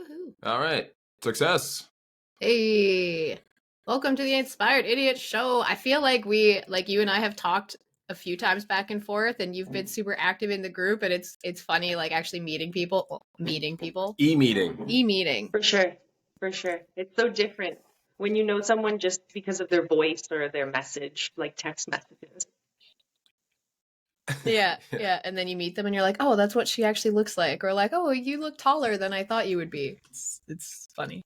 Woohoo. All right. Success. Hey, welcome to the Inspired Idiot Show. I feel like you and I have talked a few times back and forth, and you've been super active in the group, and it's funny, like actually meeting people. E-meeting. E-meeting. For sure. It's so different when you know someone just because of their voice or their message, like text messages. Yeah. And then you meet them and you're like, oh, that's what she actually looks like. Or like, oh, you look taller than I thought you would be. It's funny.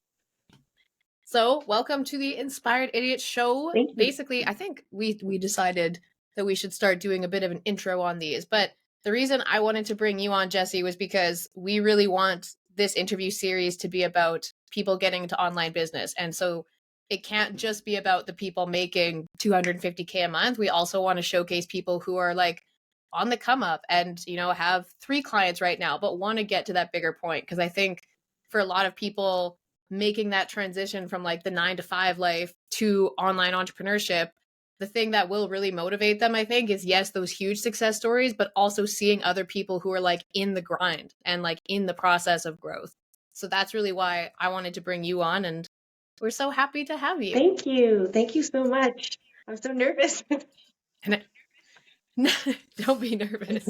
So welcome to the Inspired Idiot Show. Thank you. Basically, I think we decided that we should start doing a bit of an intro on these. But the reason I wanted to bring you on, Jesse, was because we really want this interview series to be about people getting into online business. And so it can't just be about the people making $250K a month. We also want to showcase people who are like on the come up and, have 3 clients right now, but want to get to that bigger point. Because I think for a lot of people making that transition from like the 9-to-5 life to online entrepreneurship, the thing that will really motivate them, I think, is yes, those huge success stories, but also seeing other people who are like in the grind and like in the process of growth. So that's really why I wanted to bring you on, and we're so happy to have you. Thank you. Thank you so much. I'm so nervous. Don't be nervous.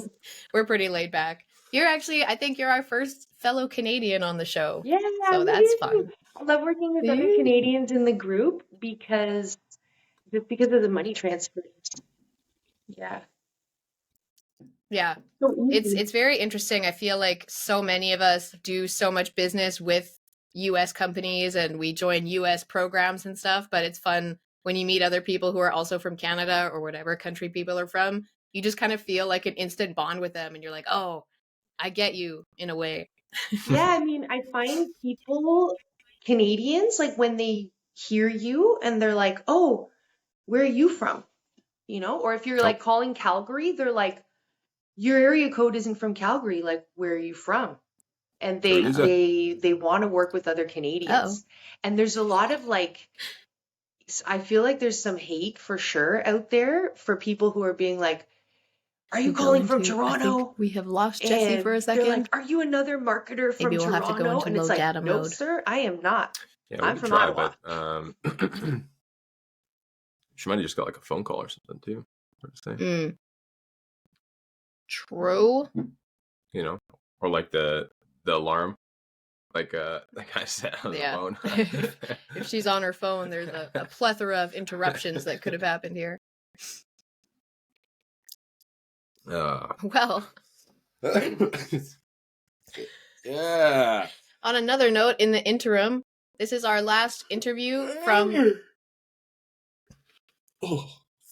We're pretty laid back. I think you're our first fellow Canadian on the show. Yeah, so that's fun. I love working with other Canadians in the group because of the money transfers. Yeah. Yeah. So easy. It's very interesting. I feel like so many of us do so much business with US companies and we join US programs and stuff, but it's fun when you meet other people who are also from Canada or whatever country people are from. You just kind of feel like an instant bond with them and you're like, oh, I get you in a way. Yeah, I mean, I find people, Canadians, like when they hear you and they're like, oh, where are you from? Or if you're like calling Calgary, they're like, your area code isn't from Calgary. Like, where are you from? And they want to work with other Canadians. And there's a lot of like, I feel like there's some hate for sure out there for people who are being like, are you calling from Toronto? I think we have lost Jesse for a second. They're like, are you another marketer from Maybe we'll Toronto? have to go into and low it's like, data no, mode. sir, I am not. Yeah, I'm from Ottawa. But she might have just got like a phone call or something too. Hard to say. True. Or like the alarm, like I said on the phone. If she's on her phone, there's a plethora of interruptions that could have happened here. Well. Yeah. On another note, in the interim, this is our last interview from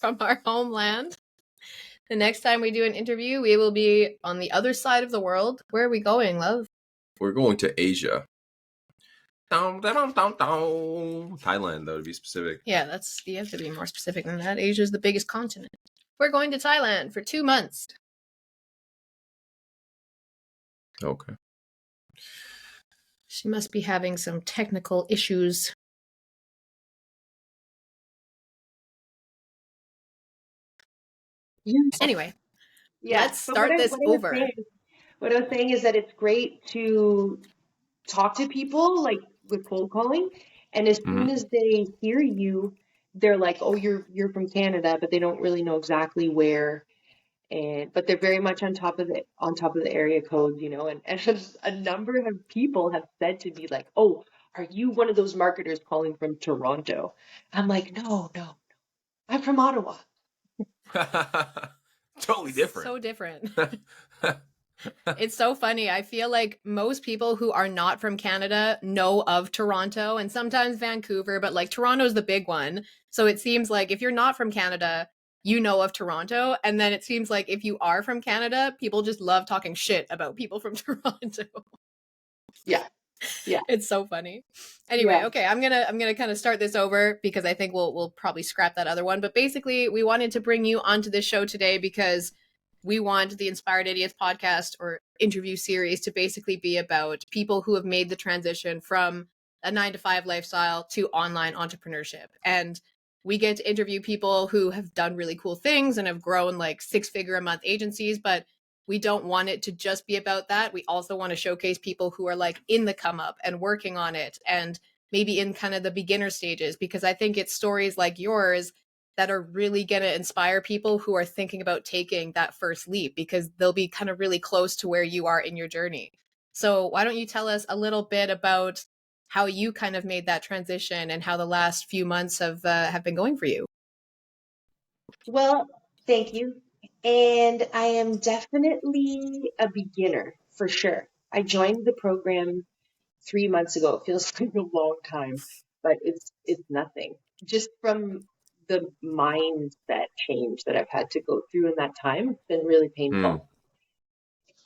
our homeland. The next time we do an interview, we will be on the other side of the world. Where are we going, love? We're going to Asia. Thailand, though, to be specific. Yeah, you have to be more specific than that. Asia is the biggest continent. We're going to Thailand for 2 months. Okay. She must be having some technical issues. Anyway, let's start this over. What I was saying is that it's great to talk to people like with cold calling, and as soon as they hear you, they're like, oh, you're from Canada, but they don't really know exactly where. But they're very much on top of the area codes, and a number of people have said to me like, oh, are you one of those marketers calling from Toronto? I'm like, no, I'm from Ottawa. Totally different. So different. It's so funny. I feel like most people who are not from Canada know of Toronto and sometimes Vancouver, but like Toronto's the big one. So it seems like if you're not from Canada, you know of Toronto. And then it seems like if you are from Canada, people just love talking shit about people from Toronto. Yeah. It's so funny. Anyway, okay, I'm gonna kind of start this over because I think we'll probably scrap that other one. But basically, we wanted to bring you onto this show today because we want the Inspired Idiots podcast or interview series to basically be about people who have made the transition from a 9-to-5 lifestyle to online entrepreneurship. And we get to interview people who have done really cool things and have grown like 6-figure a month agencies, but we don't want it to just be about that. We also want to showcase people who are like in the come up and working on it and maybe in kind of the beginner stages, because I think it's stories like yours that are really going to inspire people who are thinking about taking that first leap, because they'll be kind of really close to where you are in your journey. So why don't you tell us a little bit about how you kind of made that transition and how the last few months have been going for you? Well, thank you. And I am definitely a beginner for sure. I joined the program 3 months ago. It feels like a long time, but it's nothing. Just from the mindset change that I've had to go through in that time, it's been really Hmm. painful.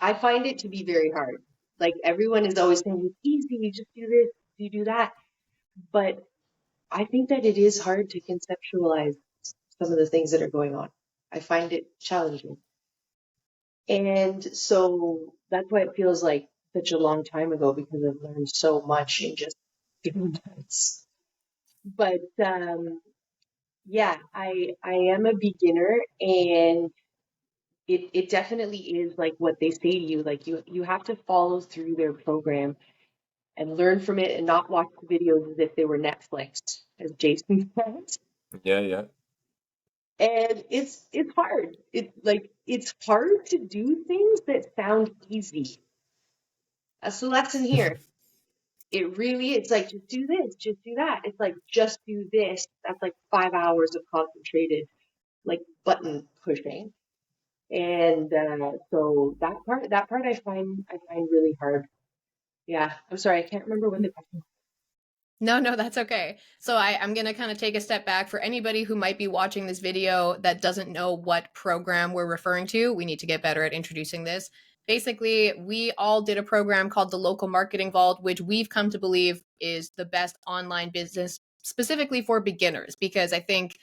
I find it to be very hard. Like everyone is always saying, it's easy, you just do this, you do that. But I think that it is hard to conceptualize some of the things that are going on. I find it challenging. And so that's why it feels like such a long time ago, because I've learned so much in just a few months. But yeah, I am a beginner, and it definitely is like what they say to you. Like you have to follow through their program and learn from it and not watch the videos as if they were Netflix, as Jason said. Yeah, yeah. And it's hard. It's hard to do things that sound easy. That's the lesson here. It's like, just do this, just do that. It's like, just do this. That's like 5 hours of concentrated, like button pushing. And so that part I find really hard. Yeah, I'm sorry, I can't remember what the question. No, that's okay. So I'm going to kind of take a step back for anybody who might be watching this video that doesn't know what program we're referring to. We need to get better at introducing this. Basically, we all did a program called the Local Marketing Vault, which we've come to believe is the best online business specifically for beginners, because I think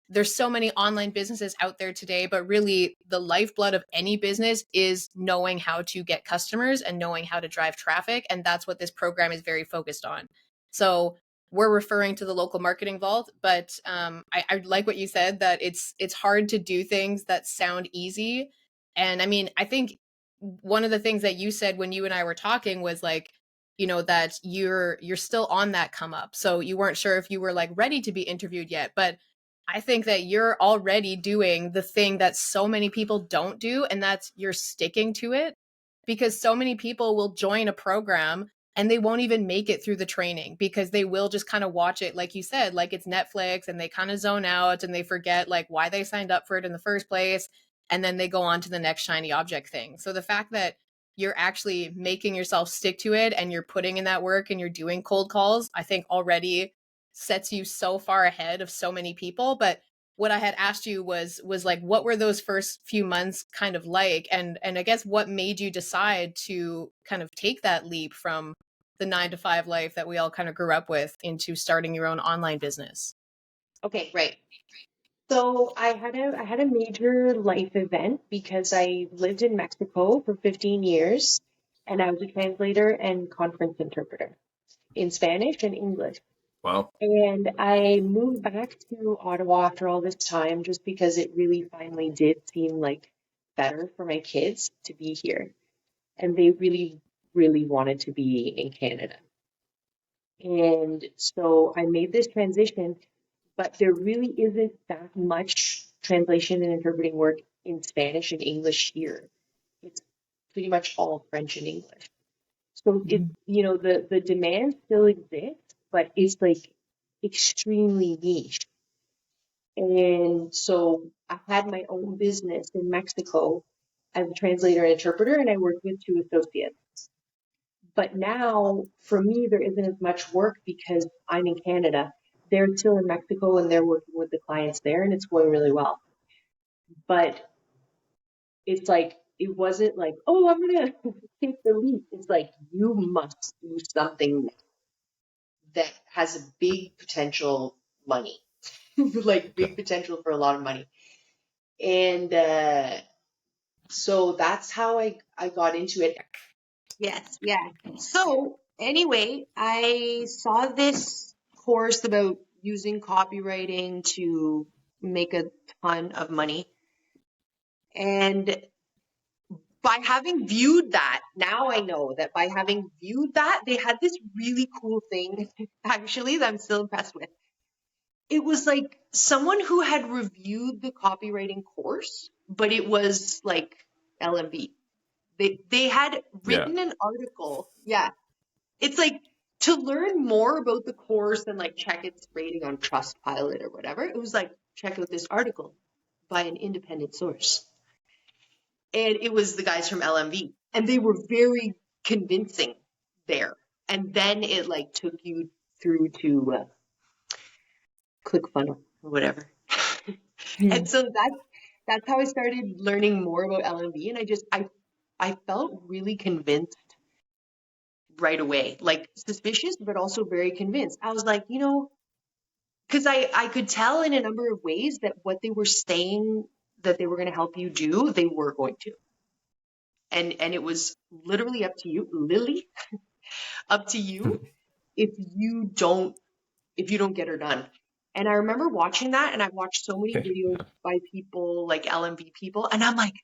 there's so many online businesses out there today, but really the lifeblood of any business is knowing how to get customers and knowing how to drive traffic. And that's what this program is very focused on. So we're referring to the Local Marketing Vault, but I like what you said, that it's hard to do things that sound easy. And I mean, I think one of the things that you said when you and I were talking was like, that you're still on that come up. So you weren't sure if you were like ready to be interviewed yet, but I think that you're already doing the thing that so many people don't do, and that's you're sticking to it, because so many people will join a program and they won't even make it through the training because they will just kind of watch it, like you said, like it's Netflix, and they kind of zone out and they forget like why they signed up for it in the first place. And then they go on to the next shiny object thing. So the fact that you're actually making yourself stick to it and you're putting in that work and you're doing cold calls, I think already sets you so far ahead of so many people. But what I had asked you was like, what were those first few months kind of like? And I guess what made you decide to kind of take that leap from the 9 to 5 life that we all kind of grew up with into starting your own online business? Okay, right. So I had a major life event because I lived in Mexico for 15 years, and I was a translator and conference interpreter in Spanish and English. Wow. And I moved back to Ottawa after all this time just because it really finally did seem like better for my kids to be here. And they really, really wanted to be in Canada. And so I made this transition, but there really isn't that much translation and interpreting work in Spanish and English here. It's pretty much all French and English. So the demand still exists, but it's like extremely niche. And so I had my own business in Mexico as a translator and interpreter, and I worked with 2 associates. But now, for me, there isn't as much work because I'm in Canada. They're still in Mexico and they're working with the clients there, and it's going really well. But it's like, it wasn't like, oh, I'm going to take the leap. It's like, you must do something that has a big potential money, like Yeah. big potential for a lot of money. And so that's how I got into it. Yes, yeah. So anyway, I saw this course about using copywriting to make a ton of money. And by having viewed that, now I know that by having viewed that, they had this really cool thing, actually, that I'm still impressed with. It was like someone who had reviewed the copywriting course, but it was like LMB. They had Yeah. written an article. Yeah. It's like to learn more about the course and like check its rating on Trustpilot or whatever. It was like, check out this article by an independent source. And it was the guys from LMV. And they were very convincing there. And then it like took you through to ClickFunnels or whatever. And so that's how I started learning more about LMV. And I felt really convinced right away, like suspicious, but also very convinced. I was like, because I could tell in a number of ways that what they were saying that they were going to help you do, they were going to. And it was literally up to you, Lily, up to you if you don't get her done. And I remember watching that, and I watched so many videos by people like LMV people, and I'm like,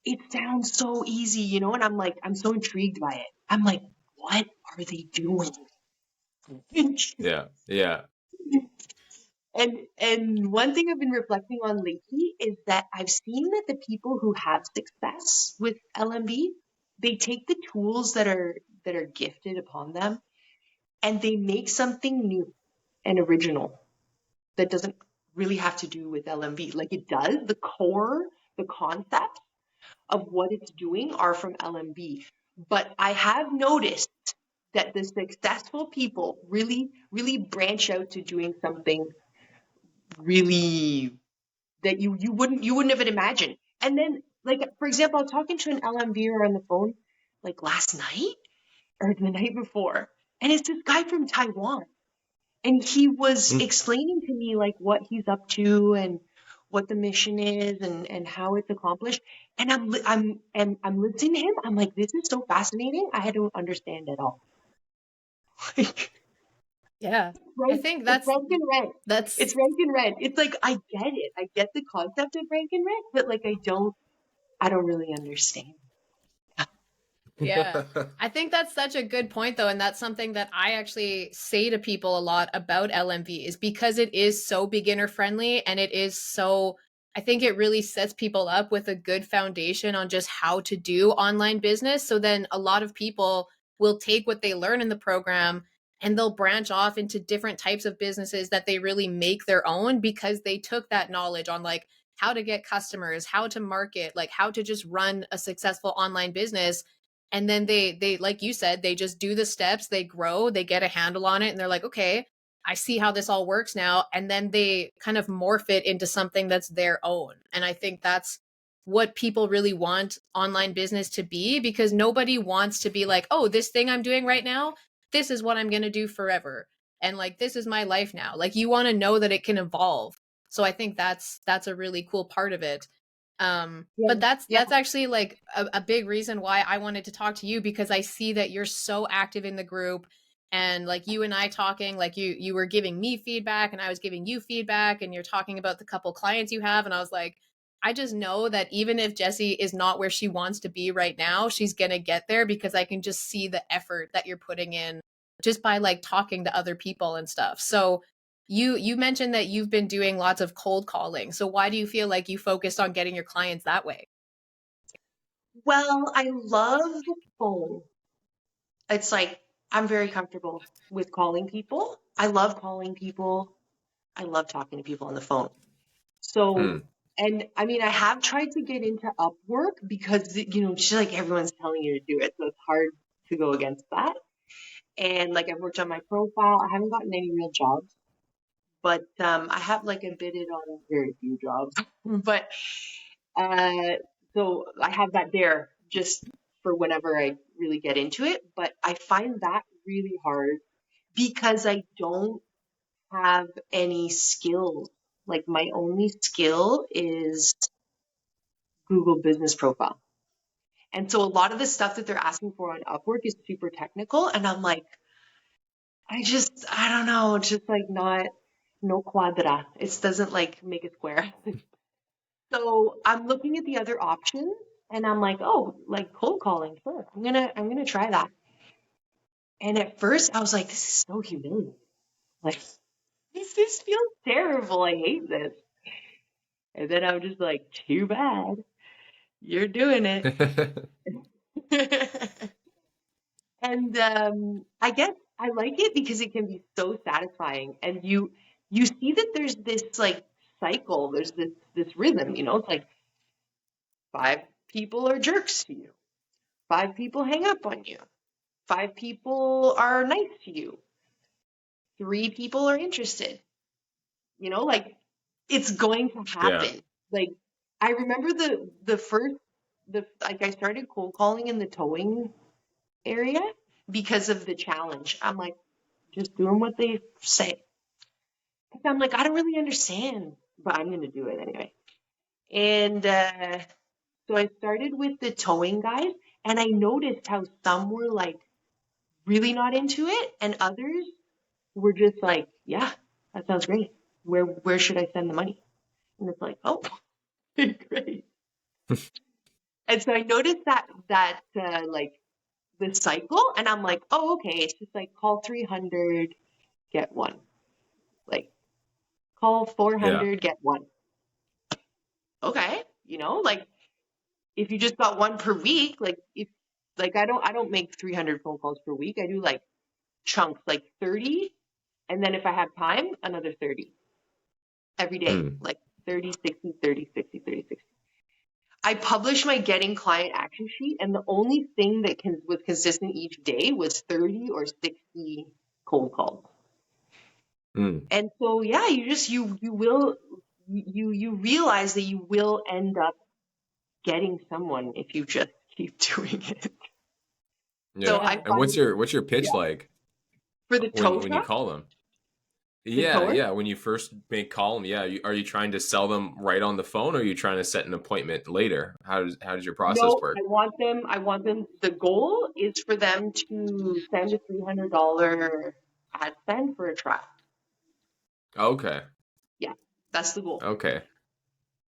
it sounds so easy, and I'm like, I'm so intrigued by it. I'm like, what are they doing? Yeah. And one thing I've been reflecting on lately is that I've seen that the people who have success with LMB, they take the tools that are gifted upon them, and they make something new and original that doesn't really have to do with LMB. Like it does, the core, the concepts of what it's doing are from LMB. But I have noticed that the successful people really, really branch out to doing something really that you wouldn't have imagined. And then, like, for example, I was talking to an LMBer on the phone like last night or the night before, and it's this guy from Taiwan. And he was explaining to me like what he's up to and what the mission is and how it's accomplished. And I'm listening to him. I'm like, this is so fascinating. I don't understand at all. Yeah. I think it's rank and rent. that's It's rank and rent. It's like I get it. I get the concept of rank and rent, but like I don't really understand. Yeah. I think that's such a good point though, and that's something that I actually say to people a lot about LMV is because it is so beginner friendly and it is so I think it really sets people up with a good foundation on just how to do online business. So then a lot of people will take what they learn in the program and they'll branch off into different types of businesses that they really make their own because they took that knowledge on like how to get customers, how to market, like how to just run a successful online business. And then they like you said, they just do the steps, they grow, they get a handle on it, and they're like, okay, I see how this all works now. And then they kind of morph it into something that's their own. And I think that's what people really want online business to be, because nobody wants to be like, oh, this thing I'm doing right now, this is what I'm going to do forever. And like, this is my life now. Like, you want to know that it can evolve. So I think that's a really cool part of it. But that's actually like a big reason why I wanted to talk to you, because I see that you're so active in the group, and like you and I talking, like you were giving me feedback and I was giving you feedback, and you're talking about the couple clients you have, and I was like, I just know that even if Jessie is not where she wants to be right now, she's gonna get there, because I can just see the effort that you're putting in just by like talking to other people and stuff. So you mentioned that you've been doing lots of cold calling. So why do you feel like you focused on getting your clients that way? Well, I love the phone. It's like I'm very comfortable with calling people. I love calling people. I love talking to people on the phone. So, and I mean, I have tried to get into Upwork because, just like everyone's telling you to do it. So it's hard to go against that. And like I've worked on my profile. I haven't gotten any real jobs, but I have like bidded on very few jobs. But so I have that there just for whenever I really get into it. But I find that really hard because I don't have any skills. Like my only skill is Google Business Profile. And so a lot of the stuff that they're asking for on Upwork is super technical. And I'm like, I don't know, just like no quadra. It doesn't like make a square. So I'm looking at the other options. And I'm like, oh, like cold calling, sure. I'm gonna try that. And at first I was like, this is so humiliating. Like, this feels terrible. I hate this. And then I'm just like, too bad. You're doing it. And I guess I like it because it can be so satisfying. And you see that there's this like cycle, there's this rhythm, it's like 5 people are jerks to you. 5 people hang up on you. 5 people are nice to you. 3 people are interested. Like it's going to Yeah. happen. Like I remember the first like I started cold calling in the towing area because of the challenge. I'm like just doing what they say. I'm like I don't really understand, but I'm gonna do it anyway. And so I started with the towing guys, and I noticed how some were like really not into it, and others were just like, yeah, that sounds great. Where should I send the money? And it's like, oh, great. And so I noticed that like the cycle, and I'm like, oh, okay, it's just like call 300, get one. Like call 400, get one. Okay, like if you just got one per week, like if like I don't make 300 phone calls per week. I do like chunks, like 30, and then if I have time, another 30 every day, like 30, 60, 30, 60, 30, 60. I published my getting client action sheet, and the only thing that was consistent each day was 30 or 60 cold calls. And so, yeah, you realize that you will end up getting someone if you just keep doing it. Yeah. So I And find what's your pitch like for the tow when you truck, call them? the tower. Yeah. When you first make call them, are you trying to sell them right on the phone, or are you trying to set an appointment later? How does your process No, work? I want them, the goal is for them to send a $300 ad spend for a trial. Okay. Yeah, that's the goal. Okay.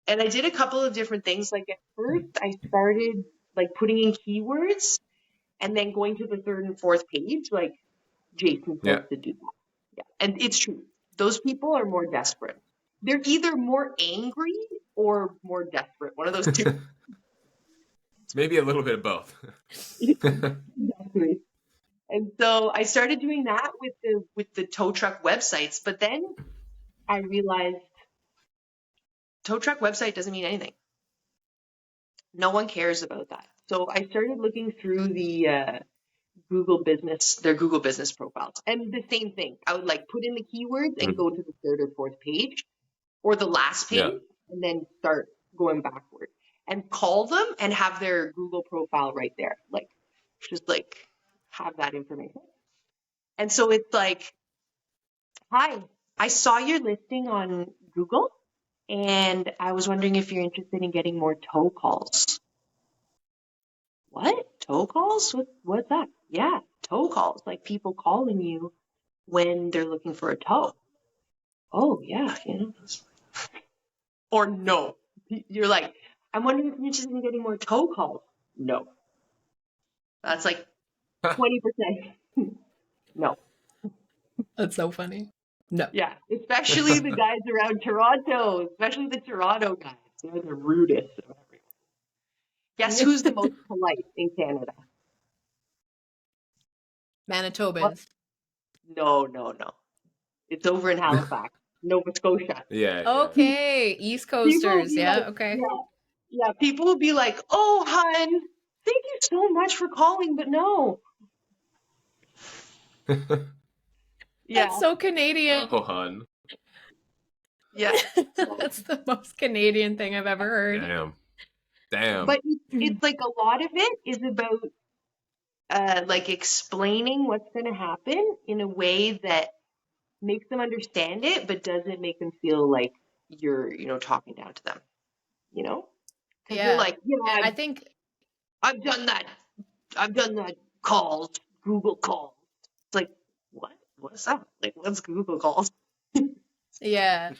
And I did a couple of different things. Like at first I started like putting in keywords and then going to the 3rd and 4th page, like Jason Yeah. says to do that. Yeah. And it's true. Those people are more desperate. They're either more angry or more desperate. One of those two. Maybe a little bit of both. Exactly. And so I started doing that with the tow truck websites, but then I realized tow truck website doesn't mean anything. No one cares about that. So I started looking through the their Google business profiles, and the same thing. I would like put in the keywords and go to the 3rd or 4th page or the last page, Yeah. and then start going backward and call them and have their Google profile right there, like just like have that information. And so it's like, hi, I saw your listing on Google, and I was wondering if you're interested in getting more tow calls. What? Tow calls? What's that? Yeah, tow calls, like people calling you when they're looking for a tow. Oh, yeah. Or no. You're like, I'm wondering if you're interested in getting more tow calls. No. That's like 20%. No. That's so funny. No. Yeah, especially the guys around Toronto, especially the Toronto guys. They're the rudest of everyone. Guess who's the most polite in Canada? Manitobans. No. It's over in Halifax, Nova Scotia. Yeah. Okay, East People will Coasters. be Yeah, like, okay. yeah, people will be like, oh, hun, thank you so much for calling, but no. Yeah. That's so Canadian. Oh, hun. Yeah. That's the most Canadian thing I've ever heard. Damn. But it's like a lot of it is about like explaining what's going to happen in a way that makes them understand it, but doesn't make them feel like you're, talking down to them, Because Yeah. they're like, And I think I've done that. I've done that calls, Google calls. It's like, what? What's that? Like, what's Google calls? yeah.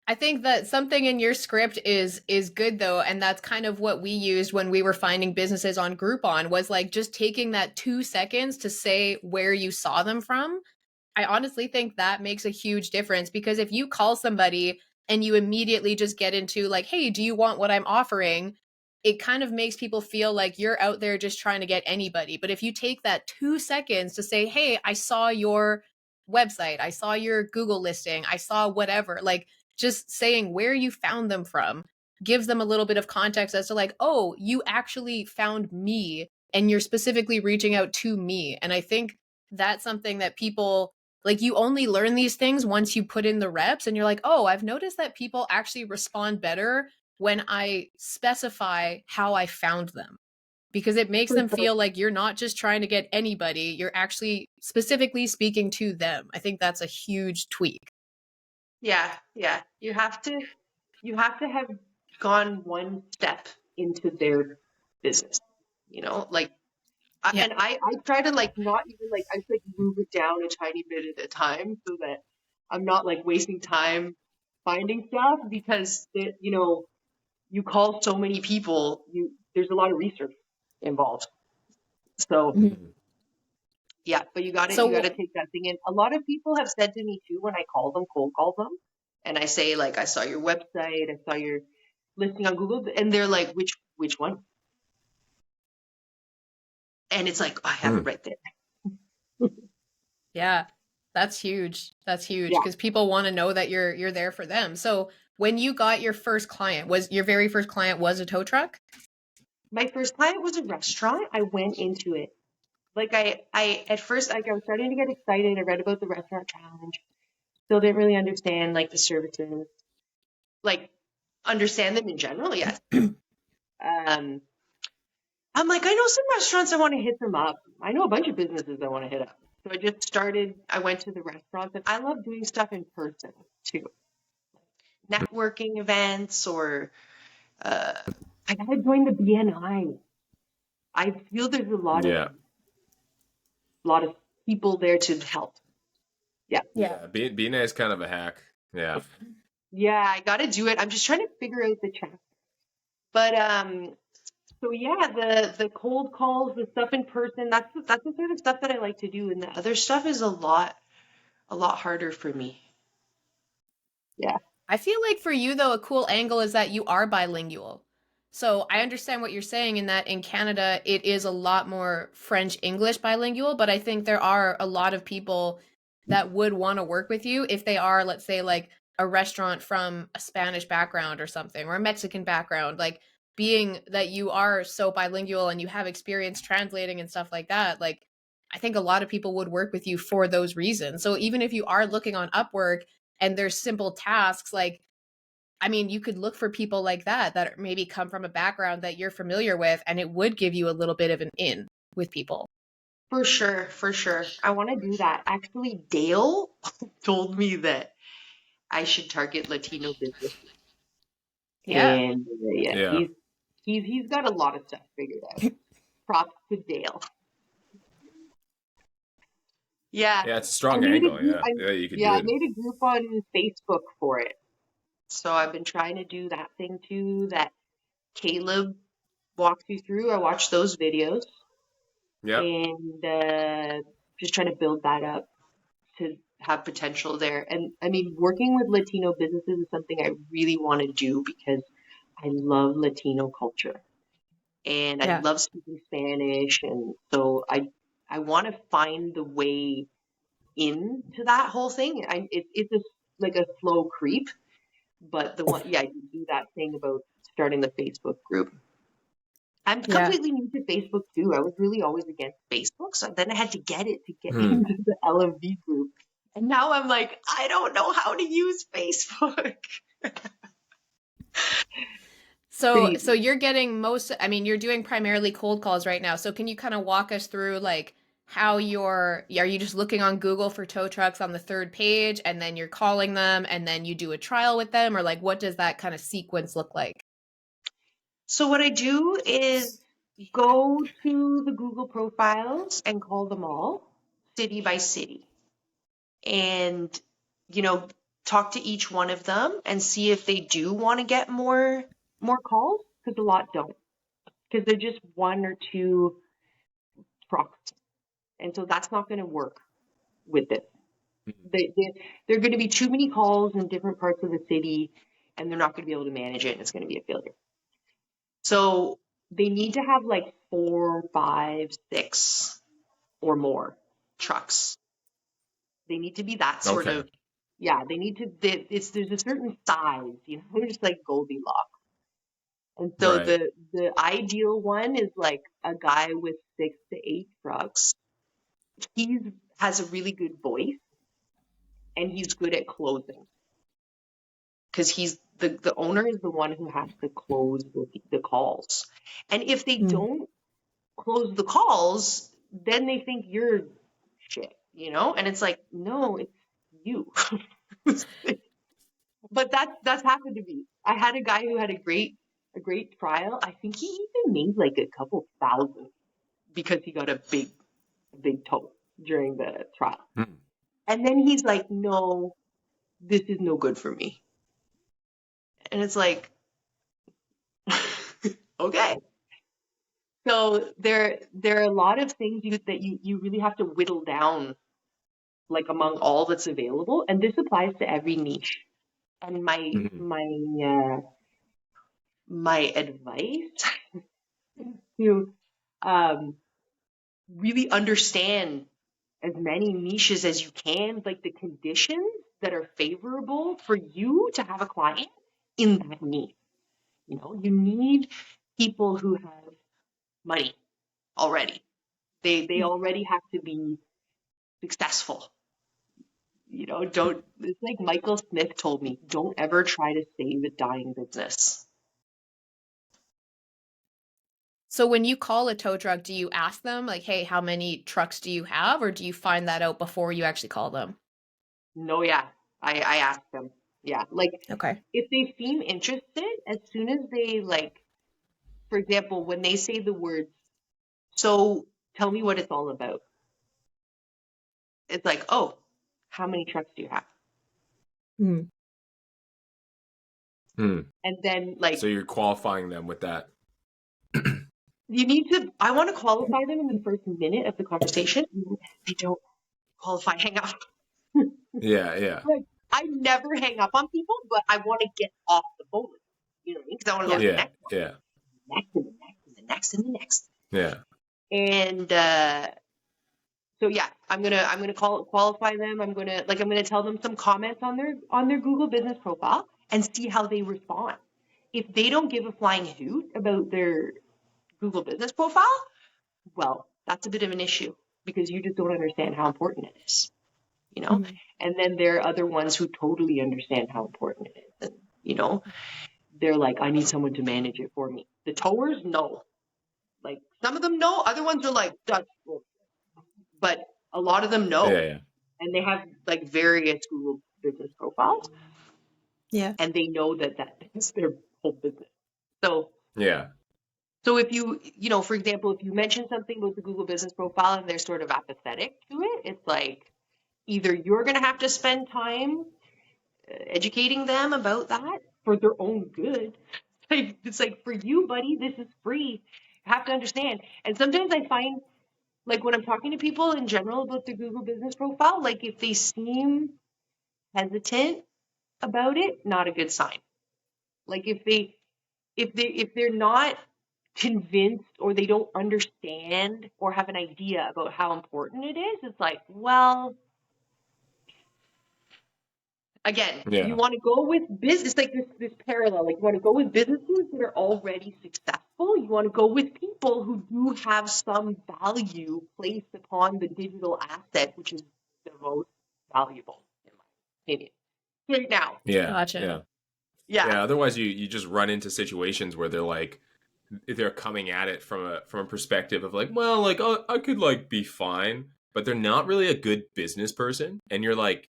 I think that something in your script is good though, and that's kind of what we used when we were finding businesses on Groupon, was like just taking that 2 seconds to say where you saw them from. I honestly think that makes a huge difference, because if you call somebody and you immediately just get into like, hey, do you want what I'm offering? It kind of makes people feel like you're out there just trying to get anybody. But if you take that 2 seconds to say, hey, I saw your website, I saw your Google listing, I saw whatever, like just saying where you found them from gives them a little bit of context as to like, oh, you actually found me and you're specifically reaching out to me. And I think that's something that people, like, you only learn these things once you put in the reps, and you're like, oh, I've noticed that people actually respond better when I specify how I found them, because it makes For them sure. feel like you're not just trying to get anybody, you're actually specifically speaking to them. I think that's a huge tweak. Yeah, yeah. You have to have gone one step into their business, like Yeah. and I try to like not even like I just like move it down a tiny bit at a time so that I'm not like wasting time finding stuff, because you call so many people, there's a lot of research involved. So Mhm. yeah, but you gotta So take that thing in. A lot of people have said to me too when I cold call them, and I say like I saw your website, I saw your listing on Google, and they're like, which one? And it's like I have it Mm. right there. yeah, that's huge. That's huge, Yeah. because people want to know that you're there for them. So when you got your first client, was your very first client was a tow truck? My first client was a restaurant. I went into it. Like I at first like I was starting to get excited. I read about the restaurant challenge. Still didn't really understand like the services. Like understand them in general, yes. Um I'm like, I know some restaurants, I want to hit them up. I know a bunch of businesses I want to hit up. So I went to the restaurants, and I love doing stuff in person too. Networking events, or uh, I gotta join the BNI. I feel there's Yeah. a lot of people there to help. Yeah. Yeah. Yeah. Being is kind of a hack. Yeah. Yeah, I gotta do it. I'm just trying to figure out the chapter. But so yeah, the cold calls, the stuff in person, that's the sort of stuff that I like to do, and the other stuff is a lot harder for me. Yeah. I feel like for you though, a cool angle is that you are bilingual. So I understand what you're saying in that in Canada it is a lot more French English bilingual, but I think there are a lot of people that would want to work with you if they are, let's say, like a restaurant from a Spanish background or something, or a Mexican background, like being that you are so bilingual and you have experience translating and stuff like that, like I think a lot of people would work with you for those reasons. So even if you are looking on Upwork and there's simple tasks, like, I mean, you could look for people like that maybe come from a background that you're familiar with, and it would give you a little bit of an in with people. For sure, for sure. I want to do that. Actually, Dale told me that I should target Latino business, Yeah. and yeah, Yeah. he's got a lot of stuff figured out. Props to Dale. Yeah, Yeah. It's a I strong made a angle. group. Yeah. Yeah. You could Yeah, do I it. made a group on Facebook for it. So I've been trying to do that thing too that Caleb walks you through. I watched those videos, Yep. and just trying to build that up to have potential there. And I mean, working with Latino businesses is something I really want to do because I love Latino culture and I Yeah. love speaking Spanish. And so I want to find the way into that whole thing. It's like a slow creep, but yeah, you do that thing about starting the Facebook group. I'm Yeah. completely new to Facebook too. I was really always against Facebook, so then I had to get it to get Hmm. into the LMV group. And now I'm like, I don't know how to use Facebook. So Pretty so easy. you're getting most, I mean, you're doing primarily cold calls right now. So can you kind of walk us through like how are you just looking on Google for tow trucks on the third page and then you're calling them and then you do a trial with them, or like what does that kind of sequence look like? So what I do is go to the Google profiles and call them all, city by city. And, you know, talk to each one of them and see if they do want to get more calls, because a lot don't, because they're just one or two trucks, and so that's not going to work with this. There are going to be too many calls in different parts of the city, and they're not going to be able to manage it, and it's going to be a failure. So they need to have like 4, 5, 6 or more trucks. They need to be that sort Okay. of, yeah, they need to, there's a certain size, you know, just like Goldilocks. And so Right. the ideal one is like a guy with 6 to 8 trucks. He has a really good voice, and he's good at closing, because he's the owner is the one who has to close the calls. And if they don't close the calls, then they think you're shit, you know? And it's like, no, it's you. But that's happened to me. I had a guy who had a great trial. I think he even made like a couple thousand because he got a big total during the trial. Hmm. And then he's like, no, this is no good for me. And it's like, okay. So there are a lot of things that you really have to whittle down, like among all that's available, and this applies to every niche. And my advice to really understand as many niches as you can, like the conditions that are favorable for you to have a client in that niche. You know, you need people who have money already. They already have to be successful. You know, it's like Michael Smith told me, don't ever try to save a dying business. So when you call a tow truck, do you ask them like, hey, how many trucks do you have? Or do you find that out before you actually call them? No, yeah. I ask them. Yeah. Like, Okay. if they seem interested, as soon as they, like, for example, when they say the words, so tell me what it's all about. It's like, oh, how many trucks do you have? Hmm. And then, like, So you're qualifying them with that. I want to qualify them in the first minute of the conversation. If they don't qualify, hang up. Yeah. Like, I never hang up on people, but I want to get off the phone with them. You know what I mean? Because I want to go to the Yeah. next one, Yeah. next and the next and the next and the next. Yeah. And so yeah, I'm gonna qualify them. I'm gonna tell them some comments on their Google business profile and see how they respond. If they don't give a flying hoot about their Google business profile, well, that's a bit of an issue, because you just don't understand how important it is, you know? And then there are other ones who totally understand how important it is. And, you know, they're like, I need someone to manage it for me. The towers, no. Like, some of them know, other ones are like, that's bullshit. But a lot of them know. Yeah. And they have like various Google business profiles. Yeah. And they know that is their whole business. So Yeah. So if you know, for example, if you mention something about the Google business profile and they're sort of apathetic to it, it's like, either you're going to have to spend time educating them about that for their own good. It's like, for you, buddy, this is free. You have to understand. And sometimes I find, like, when I'm talking to people in general about the Google business profile, like, if they seem hesitant about it, not a good sign. Like, if they're not convinced, or they don't understand or have an idea about how important it is, it's like, well, again, Yeah. you want to go with business, like this parallel, like, you want to go with businesses that are already successful. You want to go with people who do have some value placed upon the digital asset, which is the most valuable, in my opinion, right now. Yeah. Gotcha. Yeah. Otherwise, you just run into situations where they're coming at it from a perspective of like, well, like, oh, I could like be fine, but they're not really a good business person, and you're like,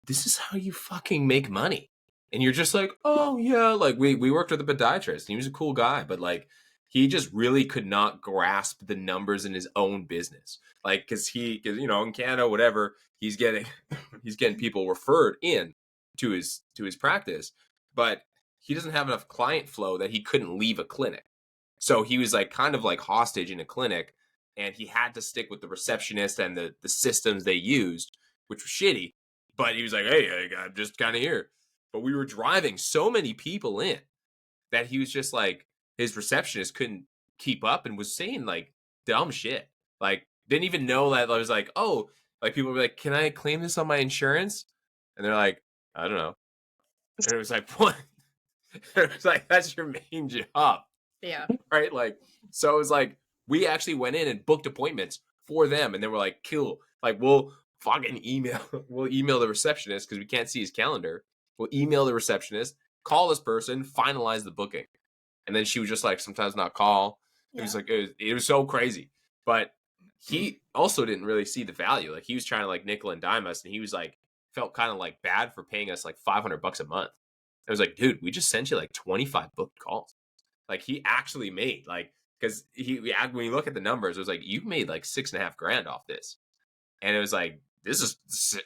this is how you fucking make money. And you're just like, oh yeah, like we worked with a podiatrist. He was a cool guy, but like he just really could not grasp the numbers in his own business. Like, cause you know, in Canada, whatever, he's getting people referred in to his practice, but he doesn't have enough client flow that he couldn't leave a clinic. So he was like kind of like hostage in a clinic, and he had to stick with the receptionist and the systems they used, which was shitty. But he was like, hey, I'm just kind of here. But we were driving so many people in that he was just like, his receptionist couldn't keep up and was saying like dumb shit. Like, didn't even know that I was like, oh, like people were like, can I claim this on my insurance? And they're like, I don't know. And it was like, what? It was like, that's your main job. Yeah. Right? Like, so it was like, we actually went in and booked appointments for them. And they were like, cool. Like, we'll fucking we'll email the receptionist because we can't see his calendar. We'll email the receptionist, call this person, finalize the booking. And then she would just like sometimes not call. It was like, it was so crazy. But he also didn't really see the value. Like, he was trying to like nickel and dime us. And he was like, felt kind of like bad for paying us like $500 a month. I was like, dude, we just sent you like 25 booked calls. Like, he actually made like, because when you look at the numbers, it was like, you made like $6,500 off this. And it was like, this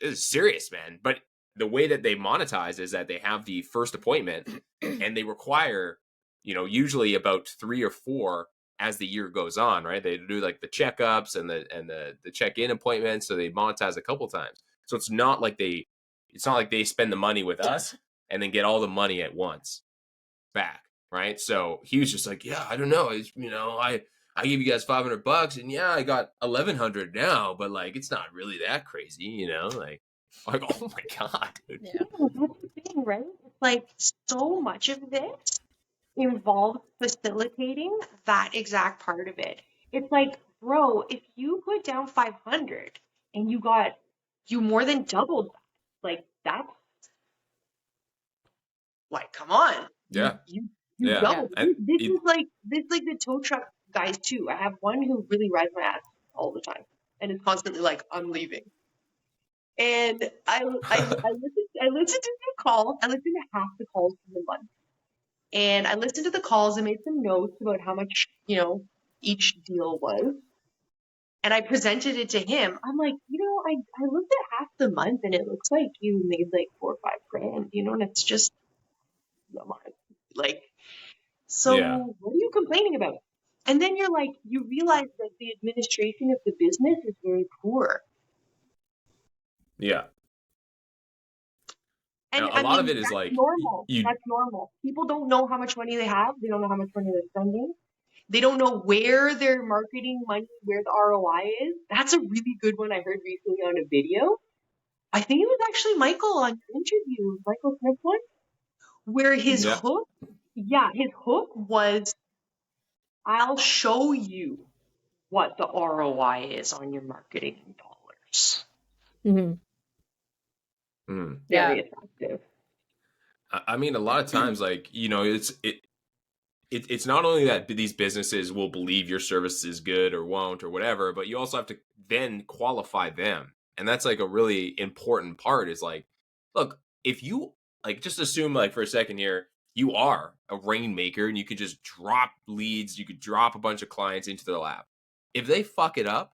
is serious, man. But the way that they monetize is that they have the first appointment and they require, usually about 3 or 4 as the year goes on, right? They do like the checkups and the check-in appointments. So they monetize a couple times. So it's not like they spend the money with us and then get all the money at once back. Right. So he was just like, yeah, I don't know. I gave you guys $500 and yeah, I got 1,100 now, but like, it's not really that crazy, like, oh my God, dude. Yeah. That's the thing, right? It's like so much of this involves facilitating that exact part of it. It's like, bro, if you put down 500 and you more than doubled that, like that's like, come on. Yeah. You Yeah. doubled. And This is like the tow truck guys too. I have one who really rides my ass all the time and is constantly like, I'm leaving. And I listened to the call. I listened to half the calls for the month. And I listened to the calls and made some notes about how much, each deal was. And I presented it to him. I'm like, I looked at half the month and it looks like you made like 4 or 5 grand, and it's just like, so Yeah. what are you complaining about? And then you realize that the administration of the business is very poor. Yeah. And a lot of it is that's like normal. That's normal. People don't know how much money they have. They don't know how much money they're spending. They don't know where they're marketing money, where the ROI is. That's a really good one I heard recently on a video. I think it was actually Michael on your interview, Michael Smith one, where his hook was, I'll show you what the ROI is on your marketing dollars. Mm-hmm. Very effective. I mean, a lot of times, like, it's not only that these businesses will believe your service is good or won't or whatever, but you also have to then qualify them. And that's like a really important part is like, look, if you like, just assume like for a second here, you are a rainmaker and you could just drop leads, you could drop a bunch of clients into their lap. If they fuck it up,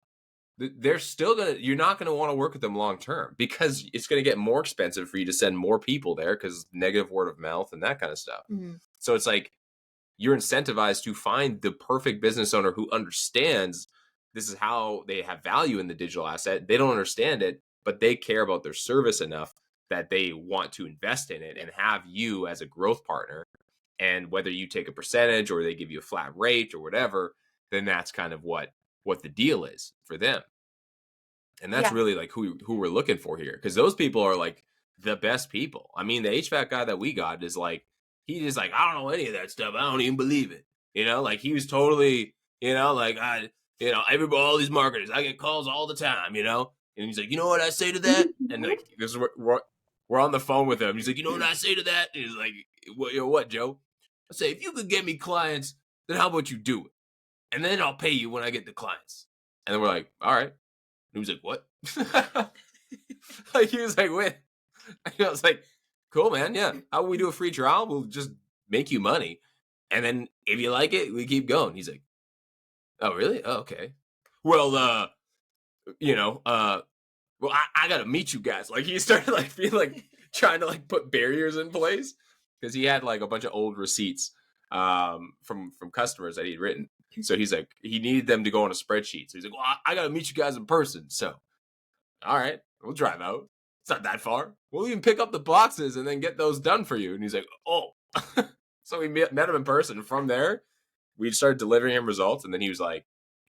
they're still you're not going to want to work with them long term because it's going to get more expensive for you to send more people there because negative word of mouth and that kind of stuff. Mm-hmm. So it's like you're incentivized to find the perfect business owner who understands this is how they have value in the digital asset. They don't understand it, but they care about their service enough that they want to invest in it and have you as a growth partner. And whether you take a percentage or they give you a flat rate or whatever, then that's kind of what the deal is for them. And that's really like who we're looking for here. Because those people are like the best people. I mean, the HVAC guy that we got is like, he just like, I don't know any of that stuff. I don't even believe it. Like he was totally, like everybody, all these marketers, I get calls all the time, and he's like, you know what I say to that? And like, this is we're on the phone with him. He's like, you know what I say to that? And he's like, what, Joe? I say, if you could get me clients, then how about you do it? And then I'll pay you when I get the clients. And then we're like, all right. And he was like, what? Like, he was like, wait. I was like, cool, man. Yeah. How about we do a free trial? We'll just make you money. And then if you like it, we keep going. He's like, oh, really? Oh, okay. Well, well, I got to meet you guys. Like, he started like being like trying to like put barriers in place because he had like a bunch of old receipts from customers that he'd written. So he's like, he needed them to go on a spreadsheet. So he's like, well, I got to meet you guys in person. So, all right, we'll drive out. It's not that far. We'll even pick up the boxes and then get those done for you. And he's like, oh. So we met him in person. From there, we started delivering him results. And then he was like,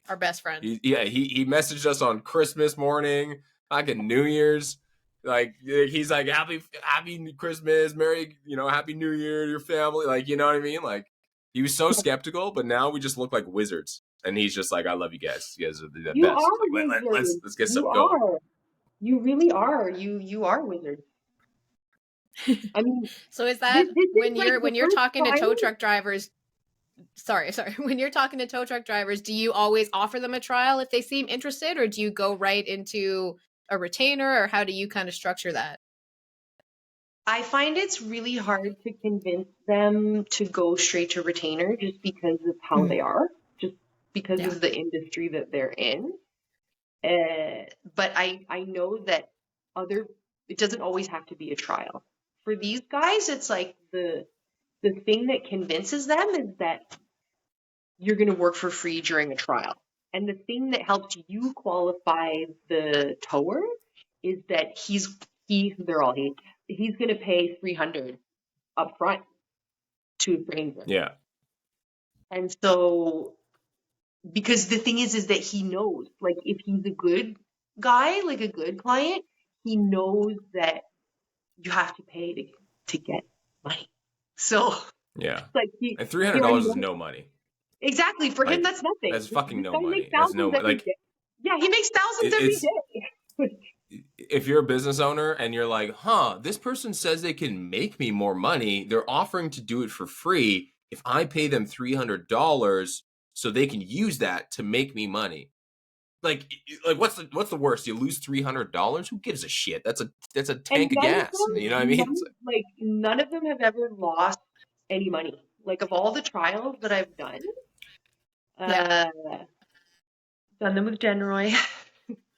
Our best friend. he messaged us on Christmas morning, like in New Year's. Like, he's like, happy Christmas, Merry, Happy New Year to your family. Like, you know what I mean? Like, he was so skeptical, but now we just look like wizards. And he's just like, I love you guys. You guys are the You best. are Like, wizards. let's get You something going. are. You really are. You are wizards. I mean, So is that this is when like you're the first talking to time- tow truck drivers? Sorry. When you're talking to tow truck drivers, do you always offer them a trial if they seem interested, or do you go right into a retainer, or how do you kind of structure that? I find it's really hard to convince them to go straight to retainer just because of how they are, just because Yeah. of the industry that they're in. But I know that it doesn't always have to be a trial. For these guys, it's like the thing that convinces them is that you're going to work for free during a trial. And the thing that helps you qualify the tower is that he's going to pay $300 up front to a stranger. Yeah. And so, because the thing is that he knows, like, if he's a good guy, like a good client, he knows that you have to pay to get money. So, Yeah. like, And $300 is no money. Exactly. For him, Like, that's nothing. that's fucking This no guy money. makes That's no thousands every like. day. Yeah, he makes thousands every day. If you're a business owner and you're like, this person says they can make me more money, they're offering to do it for free if I pay them $300 so they can use that to make me money. Like what's the worst? You lose $300? Who gives a shit? That's a tank of gas. You know what I mean? None of them have ever lost any money. Like, of all the trials that I've done, done them with Genroy.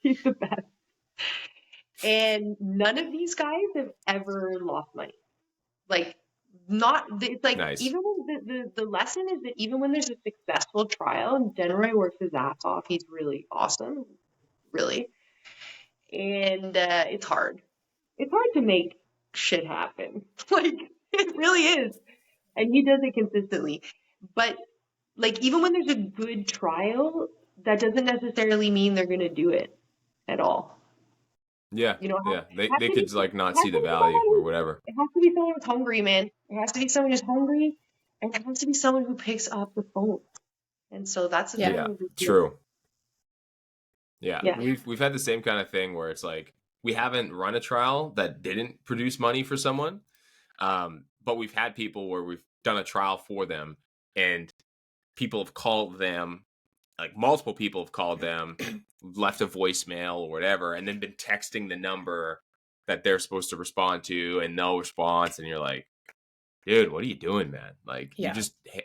He's the best. And none of these guys have ever lost money. Like, it's like, nice. Even when the lesson is that even when there's a successful trial, and Genroy works his ass off, he's really awesome, really. And it's hard. It's hard to make shit happen. Like, it really is. And he does it consistently. But, like, even when there's a good trial, that doesn't necessarily mean they're going to do it at all. Yeah, yeah. They could like not see the value or whatever. It has to be someone who's hungry, man. It has to be someone who's hungry, and it has to be someone who picks up the phone. And so that's true. Yeah, we've had the same kind of thing where it's like we haven't run a trial that didn't produce money for someone, but we've had people where we've done a trial for them, and people have called them. Like multiple people have called them, left a voicemail or whatever, and then been texting the number that they're supposed to respond to and no response. And you're like, dude, what are you doing, man? Like,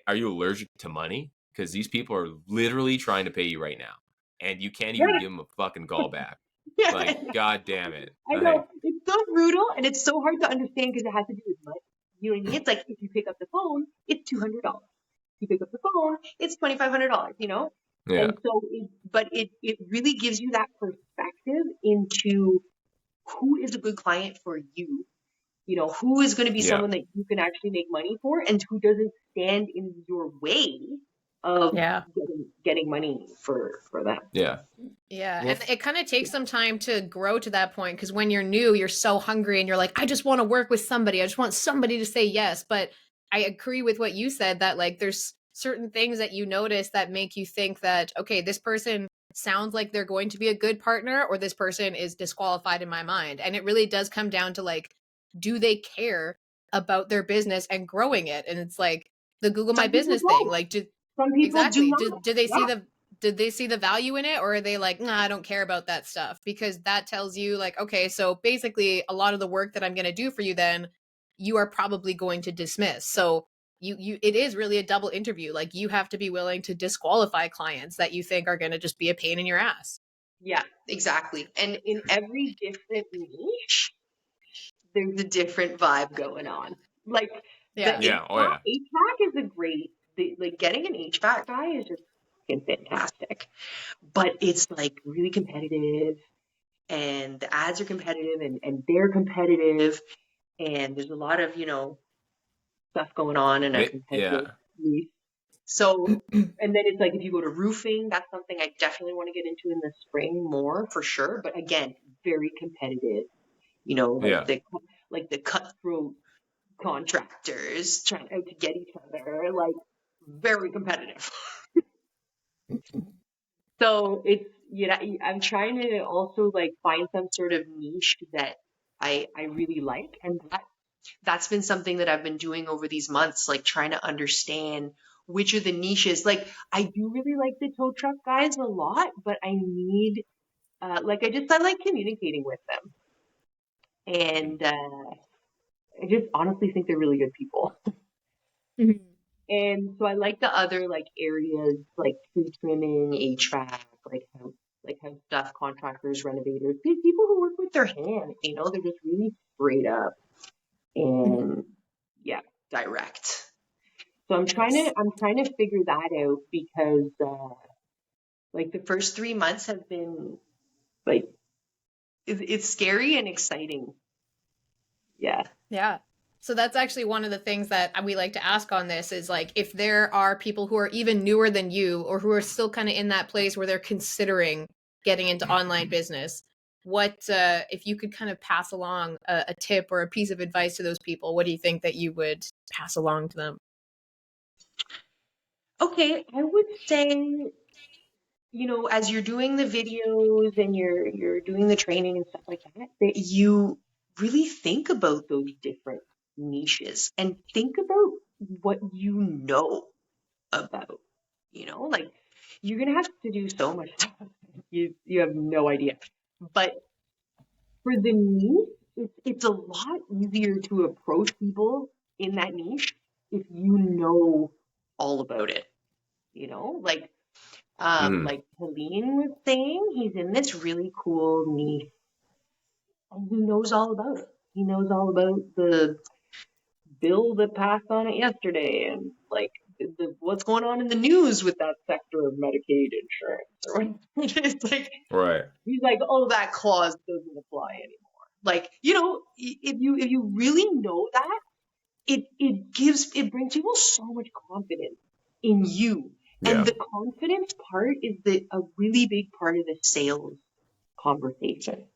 are you allergic to money? Because these people are literally trying to pay you right now. And you can't even give them a fucking call back. Like, God damn it. I know. It's so brutal and it's so hard to understand because it has to do with money. You know what I mean? It's like, if you pick up the phone, it's $200. If you pick up the phone, it's $2,500, you know? Yeah. And so, it really gives you that perspective into who is a good client for you. You know, who is going to be someone that you can actually make money for, and who doesn't stand in your way of getting money for them. Yeah. And it kind of takes some time to grow to that point, because when you're new, you're so hungry and you're like, I just want to work with somebody. I just want somebody to say yes. But I agree with what you said, that like there's certain things that you notice that make you think that, okay, this person sounds like they're going to be a good partner, or this person is disqualified in my mind. And it really does come down to like, do they care about their business and growing it? And it's like the Google My Business thing. Like, some people do they see did they see the value in it, or are they like, nah, I don't care about that stuff? Because that tells you like, okay, so basically a lot of the work that I'm going to do for you, then you are probably going to dismiss. So it is really a double interview. Like, you have to be willing to disqualify clients that you think are going to just be a pain in your ass. Yeah, exactly. And in every different niche, there's a different vibe going on. Like the Yeah. Yeah. Oh yeah. HVAC is a great, like getting an HVAC guy is just fucking fantastic. But it's like really competitive, and the ads are competitive, and they're competitive, and there's a lot of, stuff going on in a competitive Yeah. niche. So, and then it's like if you go to roofing, that's something I definitely want to get into in the spring more for sure. But again, very competitive. Yeah. Like the cutthroat contractors trying out to get each other, like very competitive. So it's, I'm trying to also like find some sort of niche that I really like, and that's been something that I've been doing over these months, like trying to understand which are the niches. Like I do really like the tow truck guys a lot, but I need, I like communicating with them, and I just honestly think they're really good people. Mhm. And so I like the other like areas like tree trimming, HVAC, like house stuff, contractors, renovators, these people who work with their hands, they're just really straight up Mhm. and yeah, direct. So Nice. I'm trying to figure that out because like the first 3 months have been like it's scary and exciting. Yeah. Yeah. So that's actually one of the things that we like to ask on this is like if there are people who are even newer than you or who are still kind of in that place where they're considering getting into online business, what if you could kind of pass along a tip or a piece of advice to those people, what do you think that you would pass along to them? Okay, I would say, as you're doing the videos and you're doing the training and stuff like that you really think about those different niches and think about what you know about, like you're gonna have to do so much stuff. You have no idea. But for the niche, it's a lot easier to approach people in that niche if you know all about it, like Hmm. like Helene was saying, he's in this really cool niche and he knows all about it. He knows all about the bill that passed on it yesterday and like what's going on in the news with that sector of Medicaid insurance or whatever. It's like Right. he's like, oh, that clause doesn't apply anymore. Like, if you really know that, it brings people so much confidence in you. And Yeah. the confidence part is a really big part of the sales conversation.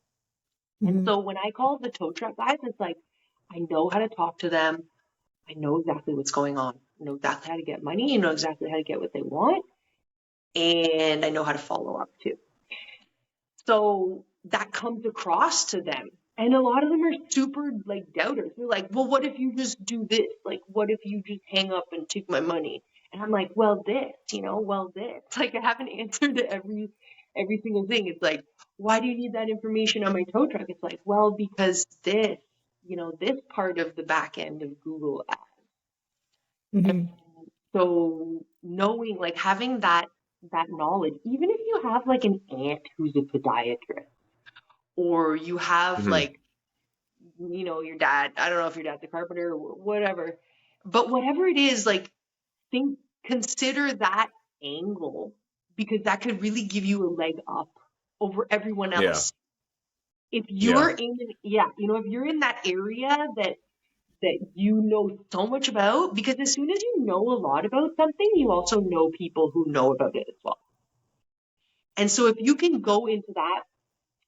And Mhm. so when I call the tow truck guys, it's like I know how to talk to them. I know exactly what's going on. I know exactly how to get money. I know exactly how to get what they want. And I know how to follow up too. So that comes across to them. And a lot of them are super like doubters. They're like, well, what if you just do this? Like, what if you just hang up and take my money? And I'm like, well, this. Like, I have an answer to every single thing. It's like, why do you need that information on my tow truck? It's like, well, because this part of the back end of Google Ads. And Mhm. so knowing, like having that knowledge, even if you have like an aunt who's a podiatrist, or you have Hmm. like, your dad, I don't know if your dad's a carpenter or whatever, but whatever it is, like consider that angle because that could really give you a leg up over everyone Yeah. else. If you're Yeah. in, yeah, if you're in that area that you know so much about, because as soon as you know a lot about something, you also know people who know about it as well. And so if you can go into that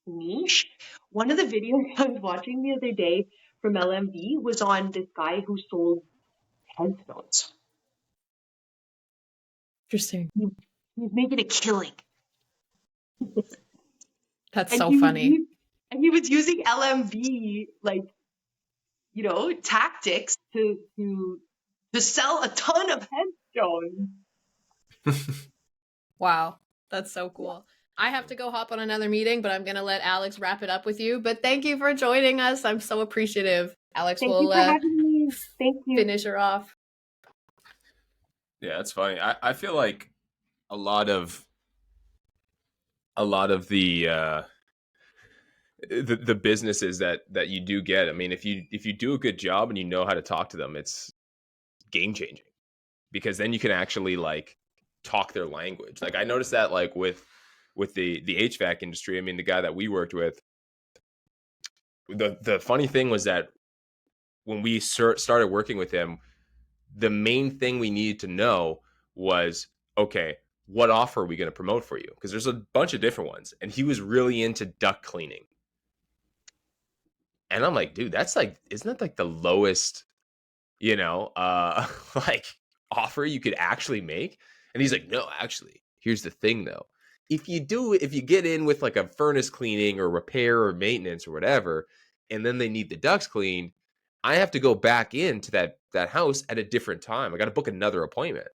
niche. One of the videos I was watching the other day from LMV was on this guy who sold headstones. Interesting. He was making a killing, That's and so funny. he was using LMV like tactics to sell a ton of headstones. Wow. That's so Yeah. cool. I have to go hop on another meeting, but I'm going to let Alex wrap it up with you. But thank you for joining us. I'm so appreciative. Alex Thank you will for having me. Thank you. finish her off. Yeah. It's funny. I feel like a lot of a lot of the the businesses that you do get. I mean, if you do a good job and you know how to talk to them, it's game changing, because then you can actually like talk their language. Like I noticed that like with the HVAC industry. I mean, the guy that we worked with, the funny thing was that when we started working with him, the main thing we needed to know was, okay, what offer are we going to promote for you? Because there's a bunch of different ones. And he was really into duct cleaning. And I'm like, dude, that's like, isn't that like the lowest, like offer you could actually make? And he's like, no, actually, here's the thing though. If you get in with like a furnace cleaning or repair or maintenance or whatever, and then they need the ducts cleaned, I have to go back into that house at a different time. I got to book another appointment.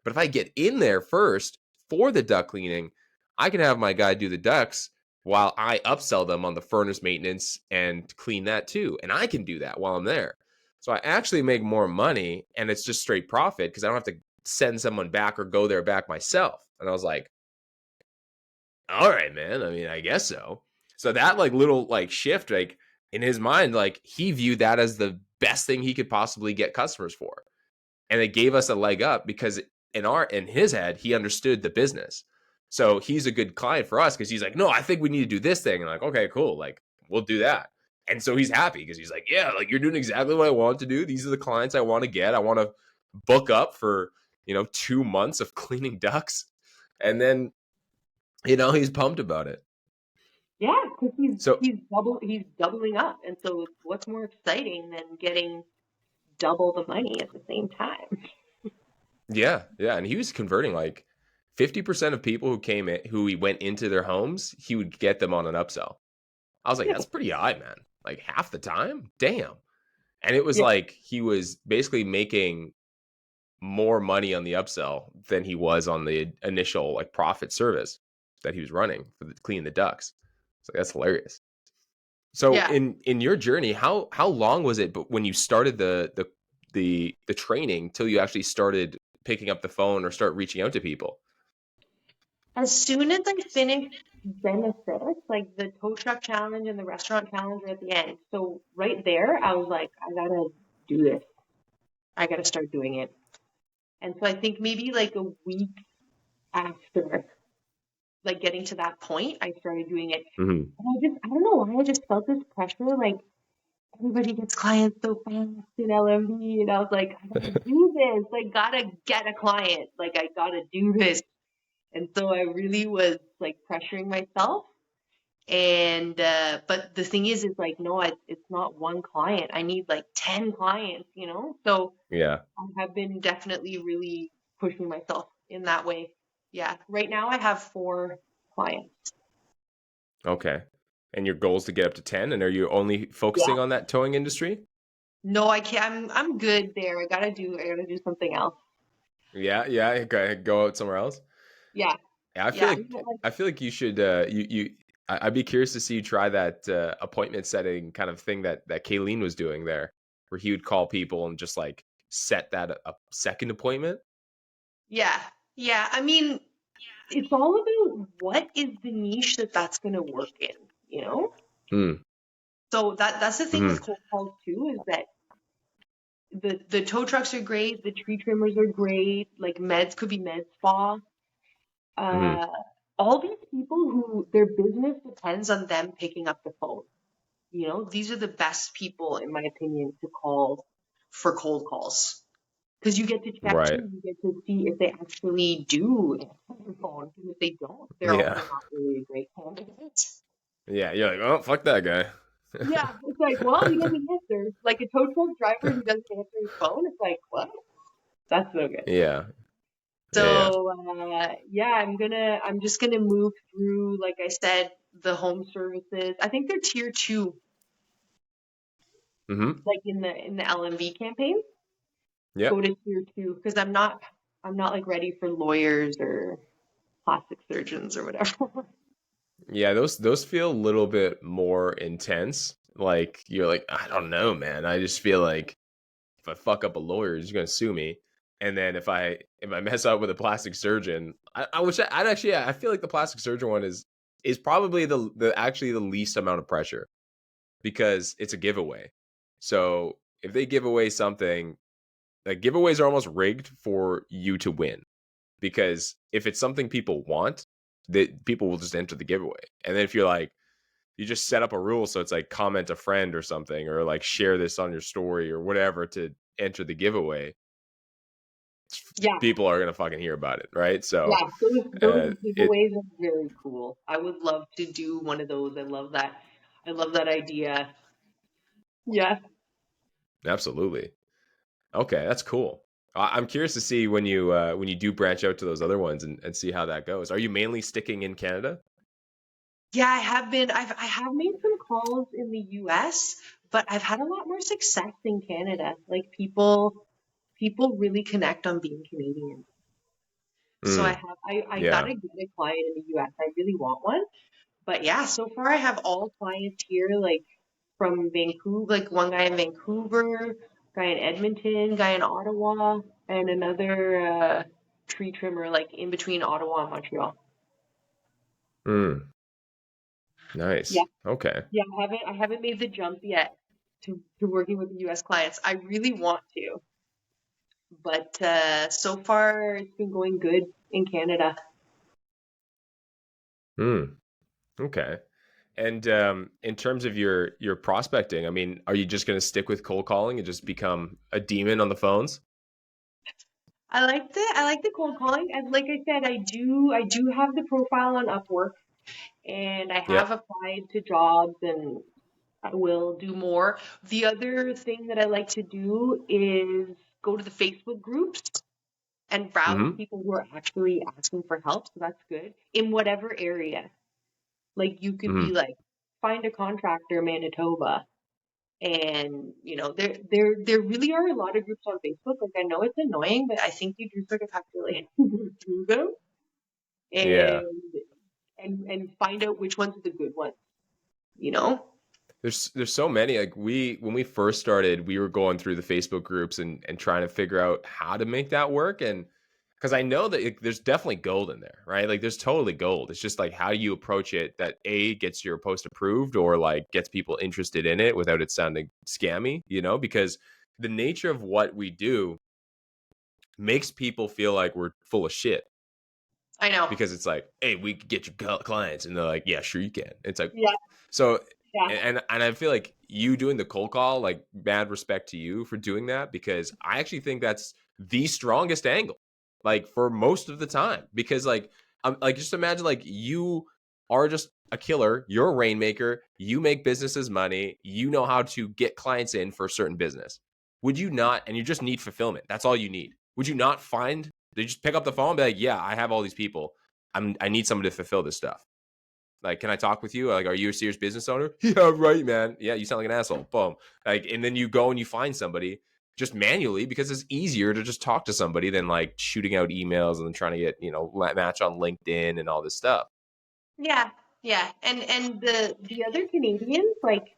But if I get in there first for the duct cleaning, I can have my guy do the ducts while I upsell them on the furnace maintenance and clean that too. And I can do that while I'm there. So I actually make more money, and it's just straight profit because I don't have to send someone back or go there back myself. And I was like, all right, man. I mean, I guess so. So that like little like shift, like in his mind, like he viewed that as the best thing he could possibly get customers for. And it gave us a leg up because in his head, he understood the business. So he's a good client for us because he's like, no, I think we need to do this thing. And I'm like, okay, cool. Like, we'll do that. And so he's happy because he's like, yeah, like you're doing exactly what I want to do. These are the clients I want to get. I want to book up for, 2 months of cleaning ducks. And then, he's pumped about it. Yeah, because So he's doubling up, and so what's more exciting than getting double the money at the same time? yeah. And he was converting like 50% of people who came in, who he went into their homes, he would get them on an upsell. I was like, that's pretty high, man. Like half the time? Damn. And it was Yeah. like he was basically making more money on the upsell than he was on the initial like profit service that he was running for cleaning the ducks. So that's hilarious. So Yeah. in your journey, how long was it when you started the training till you actually started picking up the phone or start reaching out to people? As soon as I finished benefits, like the tow truck challenge and the restaurant challenge were at the end. So right there, I was like, I gotta do this. I gotta start doing it. And so I think maybe like a week after like getting to that point, I started doing it. Mm-hmm. And I don't know why I just felt this pressure, like everybody gets clients so fast in LMB, and I was like, I gotta do this. Like, gotta get a client. Like, I gotta do this. And so I really was like pressuring myself. And but the thing is like, no, it's not one client. I need like 10 clients, So Yeah. I have been definitely really pushing myself in that way. Yeah. Right now I have 4 clients. Okay. And your goal is to get up to 10, and are you only focusing Yeah. on that towing industry? No, I can't. I'm good there. I gotta do something else. Yeah, okay, go out somewhere else. Yeah. Yeah, I feel Yeah. like you should I'd be curious to see you try that appointment setting kind of thing that Kayleen was doing there, where he would call people and just like set that a second appointment. Yeah. Yeah. I mean, it's all about what is the niche that's going to work in, Mm. So that's the thing Hmm. with cold calls too, is that the tow trucks are great, the tree trimmers are great, like meds could be med spa. Hmm. Uh, all these people who their business depends on them picking up the phone. These are the best people, in my opinion, to call for cold calls. Because you get to check Right. in, you get to see if they actually do answer the phone. Because if they don't, they're also Yeah. not really a great candidate. Yeah. You're like, oh, fuck that guy. Yeah, it's like, well, he doesn't answer. Like a tow truck driver who doesn't answer his phone, it's like, what? That's no good. Yeah. Yeah. So yeah, I'm just gonna move through, like I said, the home services. I think they're tier 2, Mm-hmm. like in the LMV campaign. Go Yep. to tier 2 because I'm not like ready for lawyers or plastic surgeons or whatever. Yeah, those feel a little bit more intense. Like you're like, I don't know, man. I just feel like if I fuck up a lawyer, he's gonna sue me. And then if I mess up with a plastic surgeon, I wish I'd actually, I feel like the plastic surgeon one is is probably the actually the least amount of pressure because it's a giveaway. So if they give away something, like giveaways are almost rigged for you to win, because if it's something people want, that people will just enter the giveaway. And then if you're like, you just set up a rule, so it's like comment a friend or something, or like share this on your story or whatever to enter the giveaway, Yeah, people are gonna fucking hear about it, right? So yeah. Those it giveaways are very cool. I would love to do one of those. I love that. I love that idea. Yeah. absolutely. Okay, that's cool. I'm curious to see when you do branch out to those other ones and see how that goes. Are you mainly sticking in Canada? Yeah, I have been. I have made some calls in the US, but I've had a lot more success in Canada. Like people really connect on being Canadian. So Mm, I yeah. gotta get a client in the US. I really want one. But yeah, so far I have all clients here, like from Vancouver, like one guy in Vancouver, guy in Edmonton, guy in Ottawa, and another tree trimmer like in between Ottawa and Montreal. Mm, Yeah, nice. Okay. yeah, I haven't made the jump yet to working with the US clients. I really want to, but so far it's been going good in Canada. Mm, okay. And in terms of your prospecting, I mean, are you just going to stick with cold calling and just become a demon on the phones? I like the cold calling, and like I said, I do have the profile on Upwork, and I Yeah. have applied to jobs, and I will do more. The other thing that I like to do is go to the Facebook groups and browse Mm-hmm. people who are actually asking for help. So that's good in whatever area. Like you could be Mm-hmm. like, find a contractor, Manitoba. And there really are a lot of groups on Facebook. Like I know it's annoying, but I think you do sort of have to like go through them Yeah. and and find out which ones are the good ones, you know? There's so many. Like when we first started, we were going through the Facebook groups and trying to figure out how to make that work. And because I know that there's definitely gold in there, right? Like there's totally gold. It's just like how do you approach it that A gets your post approved or like gets people interested in it without it sounding scammy, because the nature of what we do makes people feel like we're full of shit, I know. because it's like, hey, we could get your clients, and they're like, yeah, sure you can. It's like, Yeah, so, yeah. and I feel like you doing the cold call, like, mad respect to you for doing that, because I actually think that's the strongest angle, like, for most of the time, because like just imagine like you are just a killer, you're a rainmaker, you make businesses money, you know how to get clients in for a certain business. Would you not, and you just need fulfillment, that's all you need. Would you not find, they just pick up the phone and be like, yeah, I have all these people, I need someone to fulfill this stuff. Like, can I talk with you? Like, are you a serious business owner? Yeah, right, man. Yeah, you sound like an asshole. Boom. Like, and then you go and you find somebody just manually, because it's easier to just talk to somebody than like shooting out emails and then trying to get, match on LinkedIn and all this stuff. Yeah, yeah. And the other Canadians, like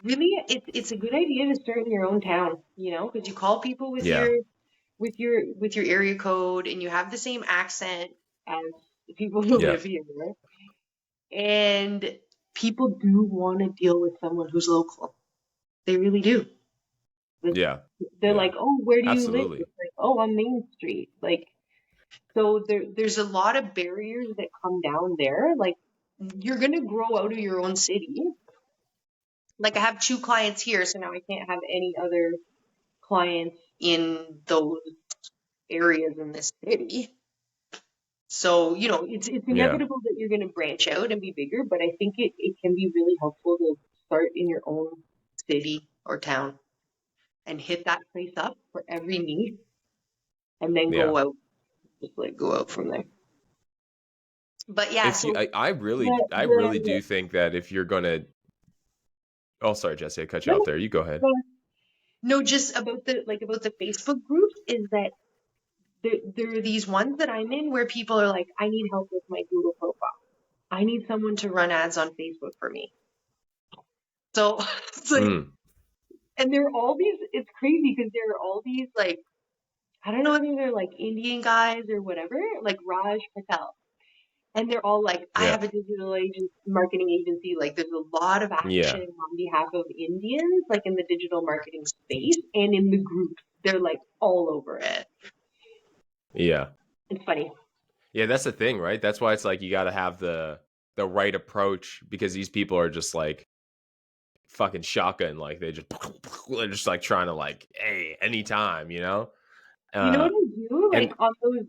really it's a good idea to start in your own town, because you call people with Yeah. your area code and you have the same accent as the people who Yeah. live here. And people do want to deal with someone who's local. They really do. Like, Yeah. they're Yeah. like, "Oh, where do you live?" Absolutely. It's like, "Oh, on Main Street." Like, so there's a lot of barriers that come down there. Like, you're gonna grow out of your own city. Like, I have two clients here, so now I can't have any other clients in those areas in this city. So, it's Yeah. inevitable that you're gonna branch out and be bigger, but I think it can be really helpful to start in your own city or town and hit that place up for every need and then Yeah. go out, just like go out from there. But yeah, It's, so I really the do think that if you're going to, oh, sorry, Jesse, I cut you no, off there. You go ahead. no, no, just about the Facebook groups is that there are these ones that I'm in where people are like, I need help with my Google profile. I need someone to run ads on Facebook for me. So it's like, Mm. and there are all these, it's crazy because there are all these like, I don't know whether they're like Indian guys or whatever, like Raj Patel. And they're all like, I Yeah. have a digital marketing agency. Like, there's a lot of Yeah. action on behalf of Indians, like in the digital marketing space and in the group. They're like all over it. Yeah. It's funny. Yeah, that's the thing, right? That's why it's like you got to have the right approach, because these people are just like fucking shotgun, like they're just like trying to like, hey, anytime, you know? You know Uh what I do? and Like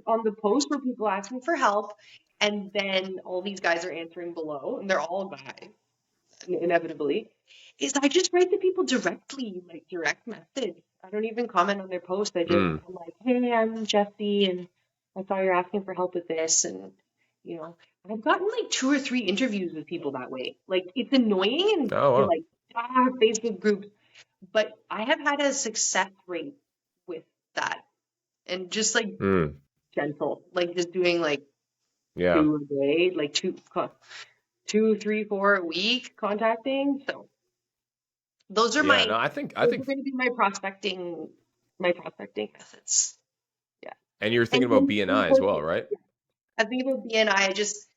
on the post where people asking for help, and then all these guys are answering below, and they're all guys, inevitably, is I just write to people directly, like direct message. I don't even comment on their post. mm, I'm like, hey, I'm Jesse, and I saw you're asking for help with this, and you know, I've gotten like 2 or 3 interviews with people that way. Like it's annoying, and oh you're wow. like, Facebook groups, but I have had a success rate with that, and just like Mm, gentle, like just doing like yeah. 2 a day, like 2, 3, 4 a week contacting. So those are Yeah, my no, I those are think going to be my prospecting methods. Yeah, and you were and thinking about BNI as well, right? I think about BNI. I just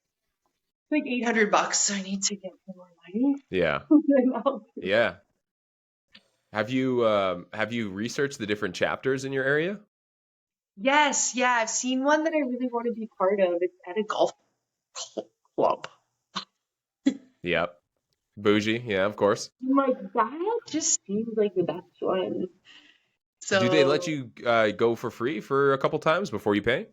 like $800. So I need to get more money. Yeah. Than I'll do. Yeah. Have you researched the different chapters in your area? Yes, yeah, I've seen one that I really want to be part of. It's at a golf club. Yep. Bougie, yeah, of course. I'm like, that just seems like the best one. Do they let So you go for free for a couple times before you pay?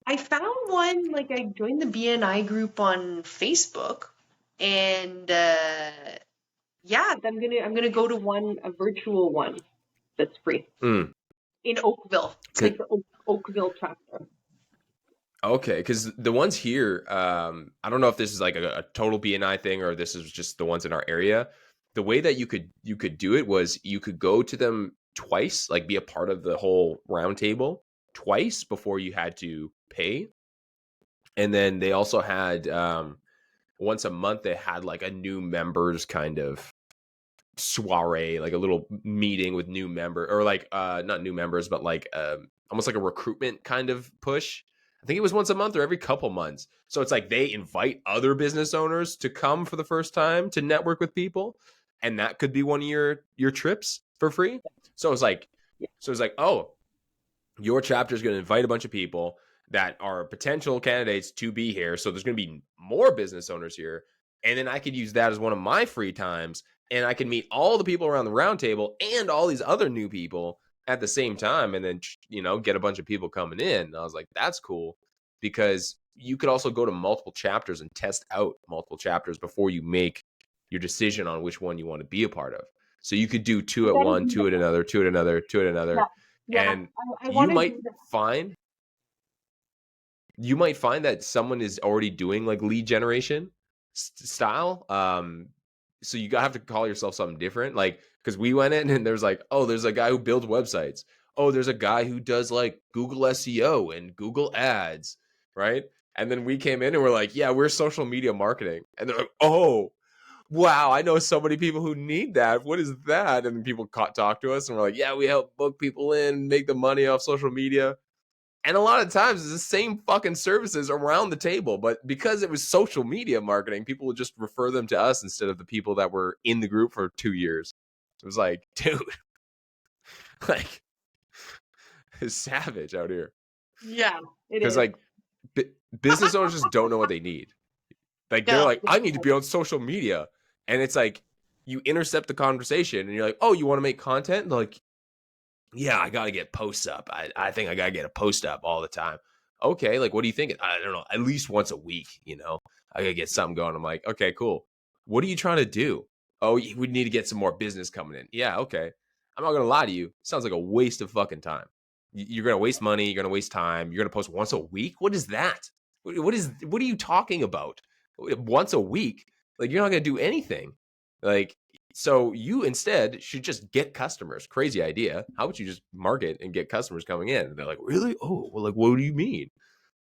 I found one, like I joined the BNI group on Facebook, and yeah, I'm gonna go to a virtual one that's free Mm. in Oakville. It's like the Oakville chapter. Okay, because the ones here, I don't know if this is like a total BNI thing or this is just the ones in our area. The way that you could do it was you could go to them twice, like be a part of the whole roundtable twice before you had to pay. And then they also had once a month they had like a new members kind of soiree, like a little meeting with new member, or like not new members, but like almost like a recruitment kind of push. I think it was once a month or every couple months. So it's like they invite other business owners to come for the first time to network with people, and that could be one of your trips for free. So it's like Yeah. oh, your chapter is going to invite a bunch of people that are potential candidates to be here. So there's going to be more business owners here. And then I could use that as one of my free times. And I can meet all the people around the round table and all these other new people at the same time. And then, get a bunch of people coming in. And I was like, that's cool, because you could also go to multiple chapters and test out multiple chapters before you make your decision on which one you want to be a part of. So you could do two I at gotta one, do two at that. another, two at another, two at Yeah, another, yeah. and I you want to might do that. find that someone is already doing like lead generation style. So you gotta have to call yourself something different, like, because we went in and there's like, oh, there's a guy who builds websites, oh, there's a guy who does like Google SEO and Google ads, right? And then we came in and we're like, yeah, we're social media marketing, and they're like, oh wow, I know so many people who need that. What is that? And people talk to us and we're like, yeah, we help book people in, make the money off social media. And a lot of times it's the same fucking services around the table. But because it was social media marketing, people would just refer them to us instead of the people that were in the group for 2 years. It was like, dude, like, it's savage out here. Yeah, it Because is. like business owners just don't know what they need. Like they're No, like, I need to be on social media. And it's like you intercept the conversation and you're like, oh, you want to make content? And they're like, yeah, I got to get posts up. I think I got to get a post up all the time. Okay, like, what are you thinking? I don't know, at least once a week, I got to get something going. I'm like, okay, cool. What are you trying to do? Oh, we need to get some more business coming in. Yeah, okay. I'm not going to lie to you. It sounds like a waste of fucking time. You're going to waste money. You're going to waste time. You're going to post once a week. What is that? What are you talking about? Once a week? Like, you're not going to do anything. Like, so you instead should just get customers. Crazy idea. How about you just market and get customers coming in? And they're like, really? Oh, well, like, what do you mean?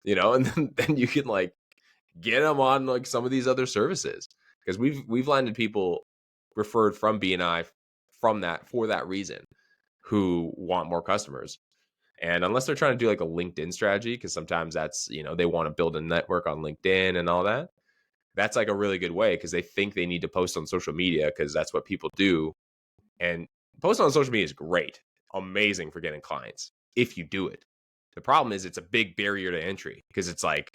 And then you can like get them on like some of these other services, because we've landed people referred from BNI for that reason, who want more customers. And unless they're trying to do like a LinkedIn strategy, because sometimes that's, they want to build a network on LinkedIn and all that. That's like a really good way because they think they need to post on social media because that's what people do. And posting on social media is great, amazing for getting clients if you do it. The problem is it's a big barrier to entry because it's like,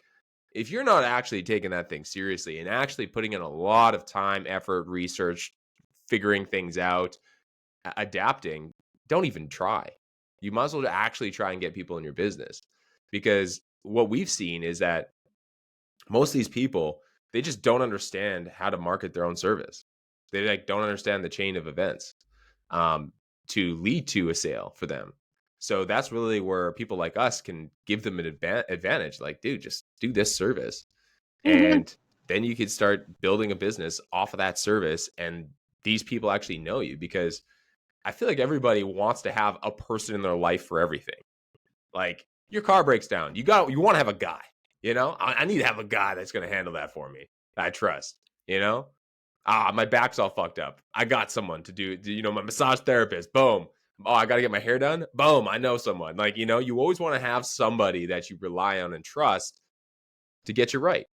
if you're not actually taking that thing seriously and actually putting in a lot of time, effort, research, figuring things out, adapting, don't even try. You might as well actually try and get people in your business, because what we've seen is that most of these people, they just don't understand how to market their own service. They like don't understand the chain of events to lead to a sale for them. So that's really where people like us can give them an advantage. Like, dude, just do this service, and then you could start building a business off of that service. And these people actually know you, because I feel like everybody wants to have a person in their life for everything. Like, your car breaks down, you want to have a guy. I need to have a guy that's going to handle that for me, that I trust. My back's all fucked up, I got someone to do, my massage therapist. Boom. Oh, I got to get my hair done. Boom. I know someone. Like, you always want to have somebody that you rely on and trust to get you right.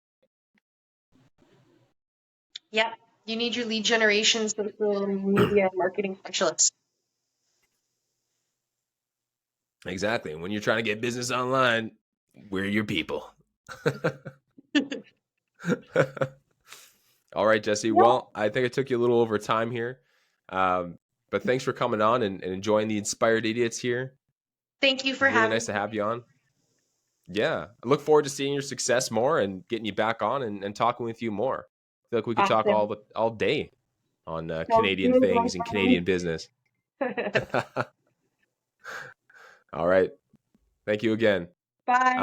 Yeah. You need your lead generation, social media, marketing specialists. Exactly. And when you're trying to get business online, we're your people. All right, Jesse. Well, I think I took you a little over time here. But thanks for coming on and enjoying the Inspired Idiots here. Thank you for It's really having nice to have you on. Yeah. I look forward to seeing your success more and getting you back on and talking with you more. I feel like we could talk all day on Canadian things and Canadian business. All right. Thank you again. Bye.